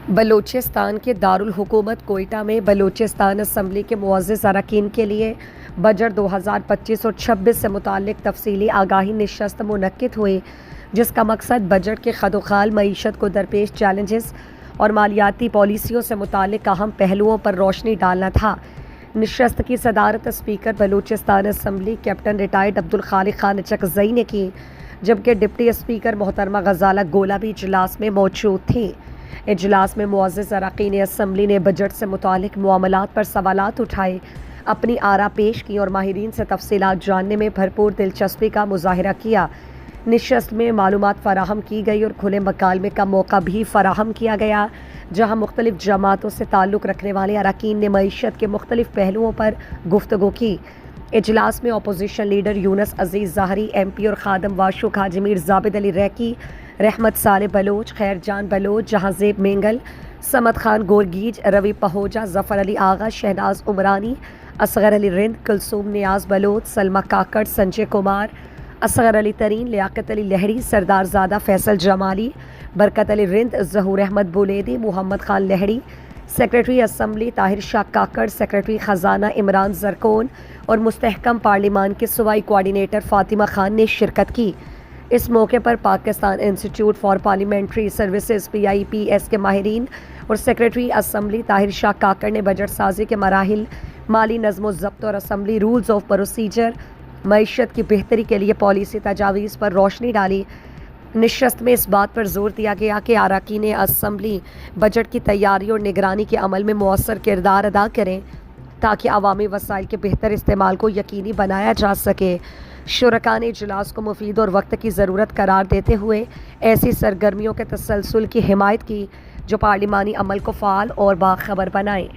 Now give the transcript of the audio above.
بلوچستان کے دارالحکومت کوئٹہ میں بلوچستان اسمبلی کے معزز اراکین کے لیے بجٹ 2025 اور 26 سے متعلق تفصیلی آگاہی نشست منعقد ہوئی، جس کا مقصد بجٹ کے خدوخال معیشت کو درپیش چیلنجز اور مالیاتی پالیسیوں سے متعلق اہم پہلوؤں پر روشنی ڈالنا تھا۔ نشست کی صدارت speaker Balochistan assembly captain retired Abdulkhaliq Khan Achakzai نے کی، جبکہ ڈپٹی اسپیکر محترمہ غزالہ گولا بھی اجلاس میں موجود تھیں۔ اجلاس میں معزز اراکین اسمبلی نے بجٹ سے متعلق معاملات پر سوالات اٹھائے، اپنی آراء پیش کی اور ماہرین سے تفصیلات جاننے میں بھرپور دلچسپی کا مظاہرہ کیا۔ نشست میں معلومات فراہم کی گئی اور کھلے مکالمے کا موقع بھی فراہم کیا گیا، جہاں مختلف جماعتوں سے تعلق رکھنے والے اراکین نے معیشت کے مختلف پہلوؤں پر گفتگو کی۔ اجلاس میں اپوزیشن لیڈر یونس عزیز ظاہری ایم پی اور خادم واشوق حاجی میر زابد علی ریکی، رحمت صالح بلوچ، خیر جان بلوچ، جہاں زیب مینگل، صمد خان گورگیج، روی پہوجہ، ظفر علی آغا، شہناز عمرانی، اصغر علی رند، کلثوم نیاز بلوچ، سلمہ کاکڑ، سنجے کمار، اصغر علی ترین، لیاقت علی لہری، سردار زادہ فیصل جمالی، برکت علی رند، ظہور احمد بولیدی، محمد خان لہری، سیکریٹری اسمبلی طاہر شاہ کاکڑ، سیکریٹری خزانہ عمران زرکون اور مستحکم پارلیمان کے صوبائی کوآرڈینیٹر فاطمہ خان نے شرکت کی۔ اس موقع پر پاکستان انسٹی ٹیوٹ فار پارلیمنٹری سروسز PIPS کے ماہرین اور سیکریٹری اسمبلی طاہر شاہ کاکڑ نے بجٹ سازی کے مراحل، مالی نظم و ضبط اور اسمبلی رولز آف پروسیجر، معیشت کی بہتری کے لیے پالیسی تجاویز پر روشنی ڈالی۔ نشست میں اس بات پر زور دیا گیا کہ اراکین اسمبلی بجٹ کی تیاری اور نگرانی کے عمل میں مؤثر کردار ادا کریں تاکہ عوامی وسائل کے بہتر استعمال کو یقینی بنایا جا سکے۔ شرکاء نے اجلاس کو مفید اور وقت کی ضرورت قرار دیتے ہوئے ایسی سرگرمیوں کے تسلسل کی حمایت کی جو پارلیمانی عمل کو فعال اور باخبر بنائیں۔